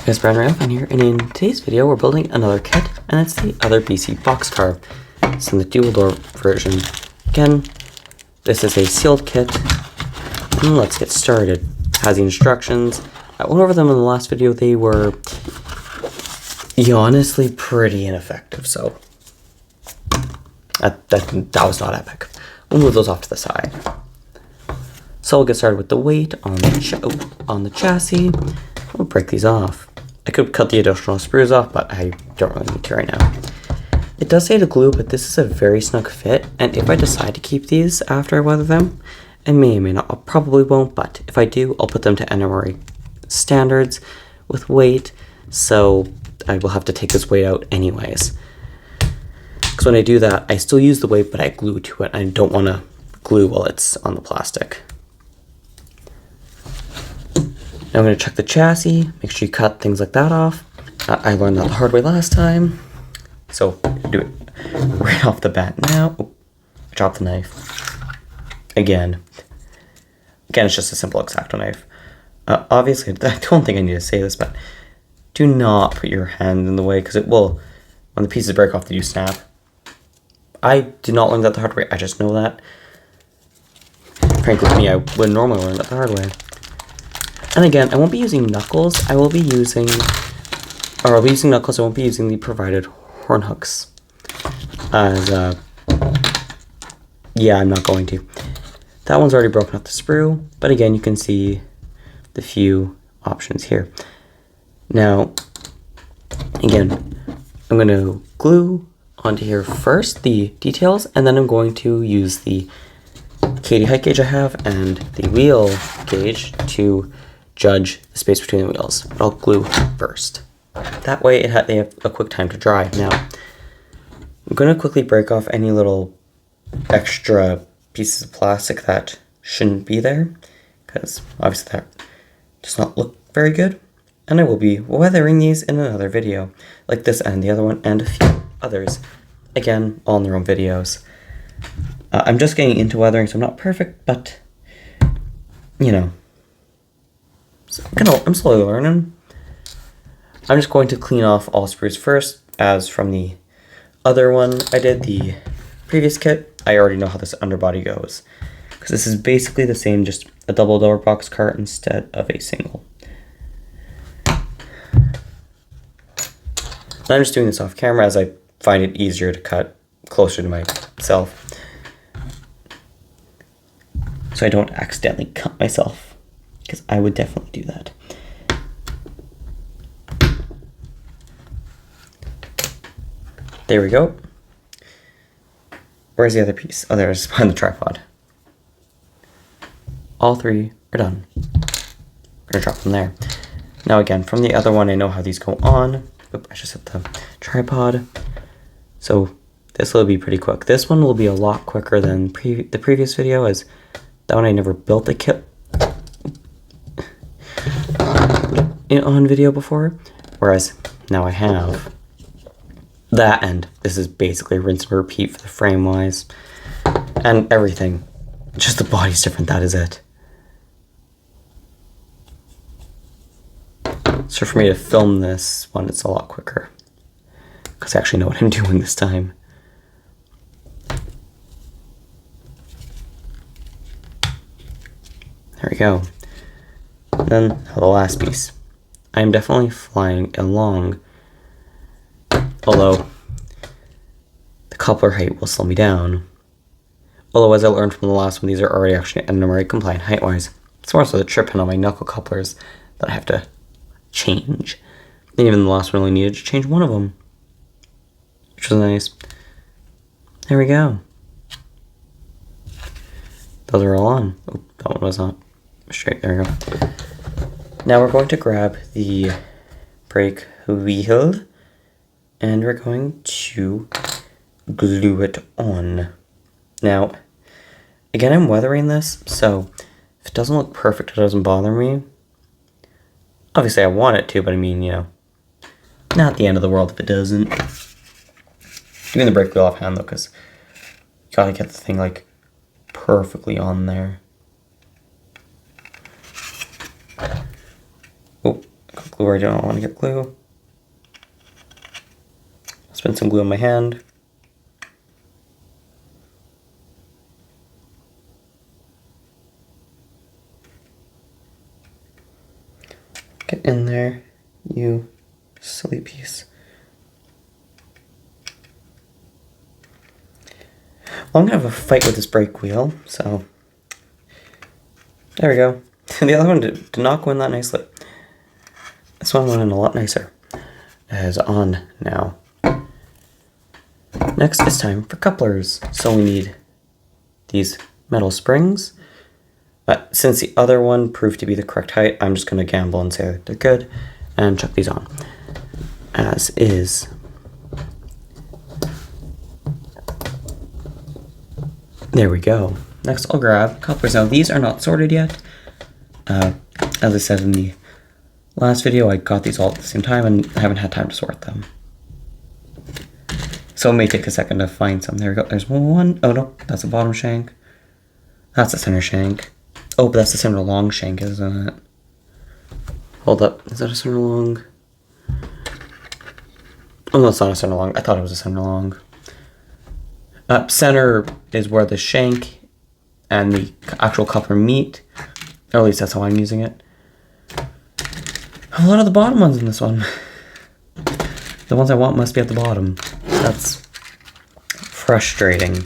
Guys, Brian Roundhouse here, and in today's video we're building another kit, and it's the other BC boxcar. It's in the dual door version. Again, this is a sealed kit, and let's get started. It has the instructions. I went over them in the last video. They were honestly pretty ineffective, so that was not epic. We'll move those off to the side. So we'll get started with the weight on the chassis. We'll break these off. I could cut the additional sprues off, but I don't really need to right now. It does say to glue, but this is a very snug fit, and if I decide to keep these after I weather them, I may or may not, I probably won't, but if I do, I'll put them to NMRA standards with weight, so I will have to take this weight out anyways. Because when I do that, I still use the weight, but I glue to it. I don't want to glue while it's on the plastic. Now I'm going to check the chassis, make sure you cut things like that off. I learned that the hard way last time, so do it right off the bat now. Oh, I dropped the knife. Again, it's just a simple X-Acto knife. Obviously, I don't think I need to say this, but do not put your hand in the way, because it will, when the pieces break off, they do snap. I did not learn that the hard way, I just know that. Frankly, with me, I would normally learn that the hard way. And again, I won't be using knuckles. I'll be using knuckles. I won't be using the provided horn hooks. Yeah, I'm not going to. That one's already broken off the sprue, but again, you can see the few options here. Now, again, I'm going to glue onto here first the details, and then I'm going to use the Katie height gauge I have and the wheel gauge to judge the space between the wheels, but I'll glue first. That way they have a quick time to dry. Now, I'm going to quickly break off any little extra pieces of plastic that shouldn't be there, because obviously that does not look very good. And I will be weathering these in another video, like this and the other one, and a few others. Again, all in their own videos. I'm just getting into weathering, so I'm not perfect, but, you know, I'm slowly learning. I'm just going to clean off all sprues first, as from the other one I did, the previous kit. I already know how this underbody goes, because this is basically the same, just a double door box cart instead of a single. And I'm just doing this off camera as I find it easier to cut closer to myself, so I don't accidentally cut myself, because I would definitely do that. There we go. Where's the other piece? Oh, there it is behind the tripod. All three are done. I'm gonna drop them there. Now again, from the other one, I know how these go on. Oop, I just hit the tripod. So this will be pretty quick. This one will be a lot quicker than the previous video, as that one I never built the kit on video before, whereas now I have that, and this is basically rinse and repeat for the frame wise and everything. Just the body's different, that is it. So for me to film this one, it's a lot quicker, because I actually know what I'm doing this time. There we go. And then the last piece. I'm definitely flying along, although the coupler height will slow me down. Although, as I learned from the last one, these are already actually NMRA compliant height-wise. It's more so the tripping on my knuckle couplers that I have to change. And even the last one only needed to change one of them, which was nice. There we go. Those are all on. Oh, that one was not straight. There we go. Now we're going to grab the brake wheel, and we're going to glue it on. Now, again, I'm weathering this, so if it doesn't look perfect, it doesn't bother me. Obviously, I want it to, but I mean, you know, not the end of the world if it doesn't. Doing the brake wheel offhand, though, because you gotta get the thing, like, perfectly on there. Oh, where I don't want to get glue. Spin some glue on my hand. Get in there, you silly piece. Well, I'm gonna have a fight with this brake wheel, so there we go. The other one did not go in that nicely. This one went in a lot nicer. It is on now. Next, it's time for couplers. So we need these metal springs. But since the other one proved to be the correct height, I'm just going to gamble and say they're good and chuck these on. As is. There we go. Next, I'll grab couplers. Now, these are not sorted yet. As I said in the last video, I got these all at the same time and I haven't had time to sort them. So it may take a second to find some. There we go. There's one. Oh no, that's the bottom shank. That's the center shank. Oh, but that's the center long shank, isn't it? Hold up. Is that a center long? Oh no, it's not a center long. I thought it was a center long. Center is where the shank and the actual coupler meet. Or at least that's how I'm using it. A lot of the bottom ones in this one. The ones I want must be at the bottom. That's frustrating.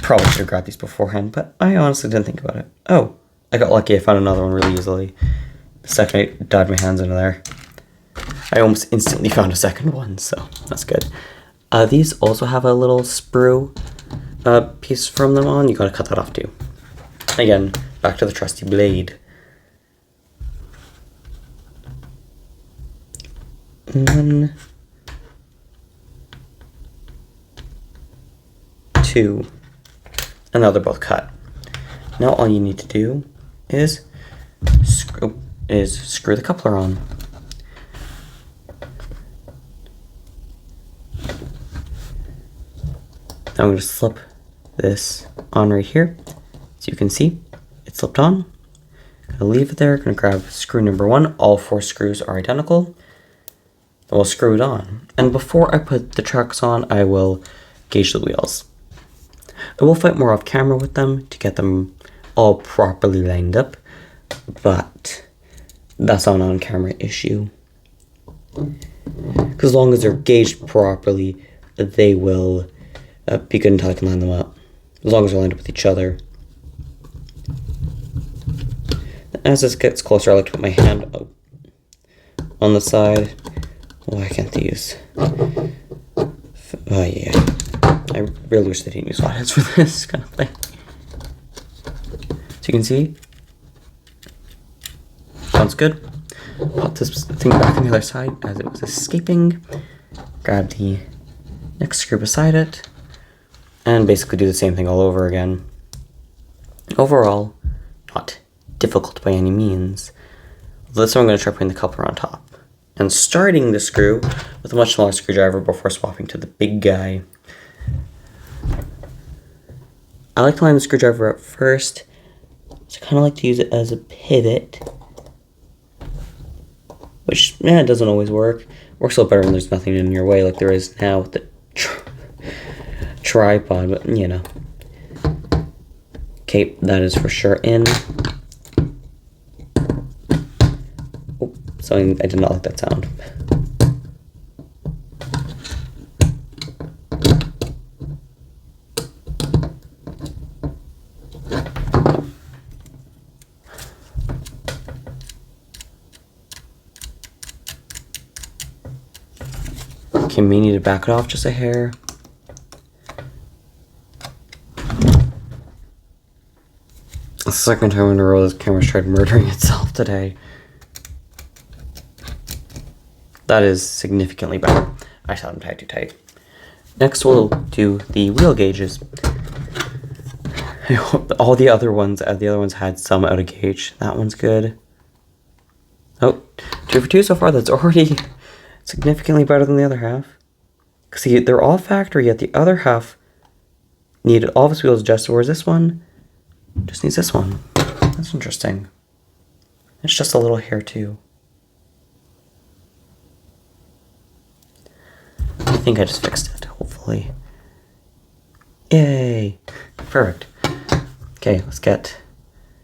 Probably should have grabbed these beforehand, but I honestly didn't think about it. Oh, I got lucky. I found another one really easily. The second I dived my hands into there, I almost instantly found a second one, so that's good. These also have a little sprue piece from them on. You gotta cut that off too. Again, back to the trusty blade. One, two, and now they're both cut. Now all you need to do is screw the coupler on. Now I'm going to slip this on right here. So you can see it slipped on. Gonna leave it there. Gonna grab screw number 1. All 4 screws are identical. We'll screw it on. And before I put the tracks on, I will gauge the wheels. I will fight more off camera with them to get them all properly lined up, but that's not an on-camera issue. Because as long as they're gauged properly, they will be good until I can line them up. As long as they're lined up with each other. As this gets closer, I like to put my hand up on the side. Why can't they use? Oh yeah. I really wish they didn't use flatheads for this kind of thing. So you can see, sounds good. Pop this thing back on the other side as it was escaping. Grab the next screw beside it, and basically do the same thing all over again. Overall, not difficult by any means. This one I'm going to try putting the coupler on top. And starting the screw with a much smaller screwdriver before swapping to the big guy. I like to line the screwdriver up first. So I kind of like to use it as a pivot. Which, it doesn't always work. Works a lot better when there's nothing in your way like there is now with the tripod, but you know. Okay, that is for sure in. Oh, sorry, I did not like that sound. Okay, may need to back it off just a hair. The second time in a row this camera's tried murdering itself today. That is significantly better. I just had them tied too tight. Next we'll do the wheel gauges. I hope all the other ones had some out of gauge. That one's good. Oh, 2 for 2 so far. That's already significantly better than the other half. See, they're all factory, yet the other half needed all of its wheels adjusted, whereas this one just needs this one. That's interesting. It's just a little hair too. think I just fixed it, hopefully. Yay! Perfect. Okay, let's get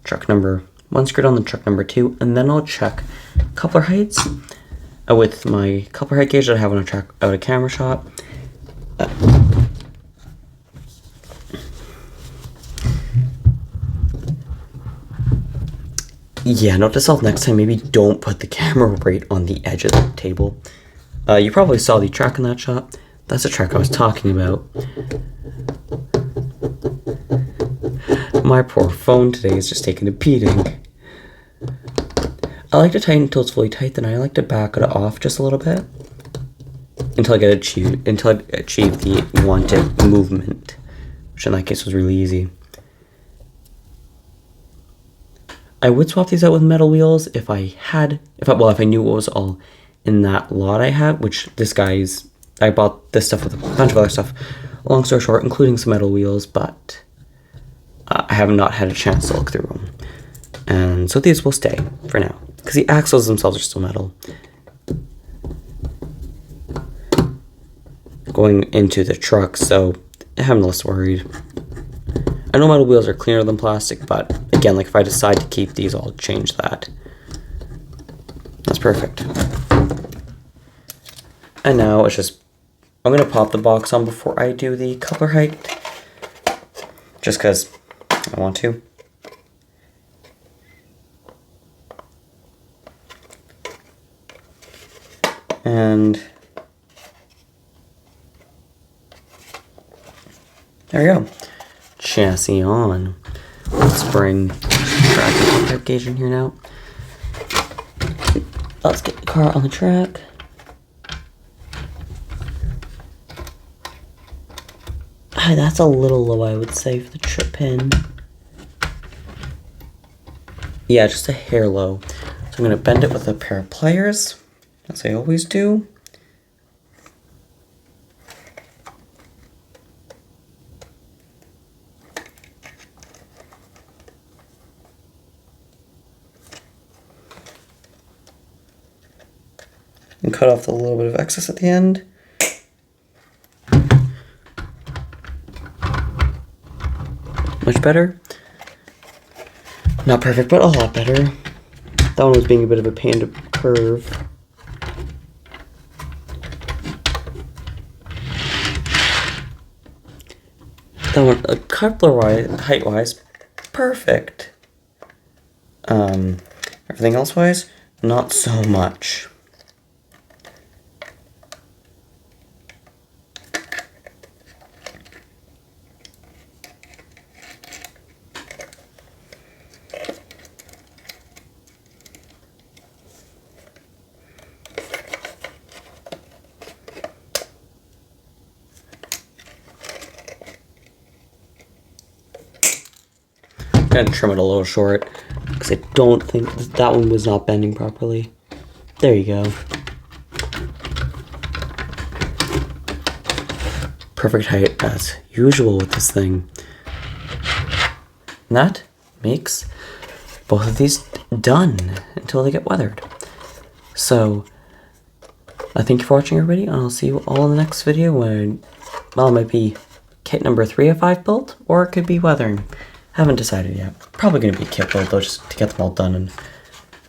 truck number 1 screwed on the truck number 2, and then I'll check coupler heights with my coupler height gauge that I have on a track out of camera shot. Yeah, note to self next time, maybe don't put the camera right on the edge of the table. You probably saw the track in that shot. That's the track I was talking about. My poor phone today is just taking a beating. I like to tighten until it's fully tight, then I like to back it off just a little bit until I achieve the wanted movement, which in that case was really easy. I would swap these out with metal wheels if I knew what was all in that lot I had, which I bought this stuff with a bunch of other stuff. Long story short, including some metal wheels, but I have not had a chance to look through them. And so these will stay for now, because the axles themselves are still metal. Going into the truck, so I'm less worried. I know metal wheels are cleaner than plastic, but again, like if I decide to keep these, I'll change that. That's perfect. And now it's just, I'm going to pop the box on before I do the coupler height, just because I want to. And there we go. Chassis on. Let's bring track and gauge in here now. Let's get the car on the track. That's a little low, I would say, for the trip pin. Yeah, just a hair low. So I'm going to bend it with a pair of pliers, as I always do. And cut off the little bit of excess at the end. Much better. Not perfect, but a lot better. That one was being a bit of a pain to curve. That one, coupler-wise, height-wise, perfect. Everything else-wise, not so much. I'm gonna trim it a little short because I don't think that one was not bending properly. There you go. Perfect height as usual with this thing. And that makes both of these done until they get weathered. So I thank you for watching, everybody, and I'll see you all in the next video when, well, it might be kit number 3 of 5 built, or it could be weathering. Haven't decided yet. Probably going to be kit build though, just to get them all done and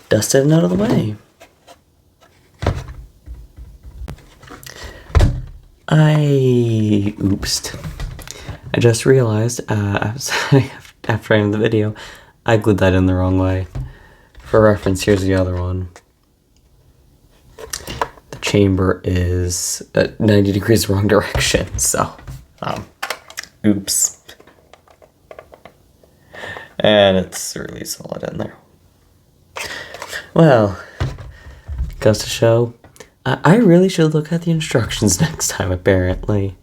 dusted and out of the way. Oopsed. I just realized, after I ended the video, I glued that in the wrong way. For reference, here's the other one. The chamber is at 90 degrees wrong direction, so, oops. And it's really solid in there. Well, goes to show, I really should look at the instructions next time, apparently.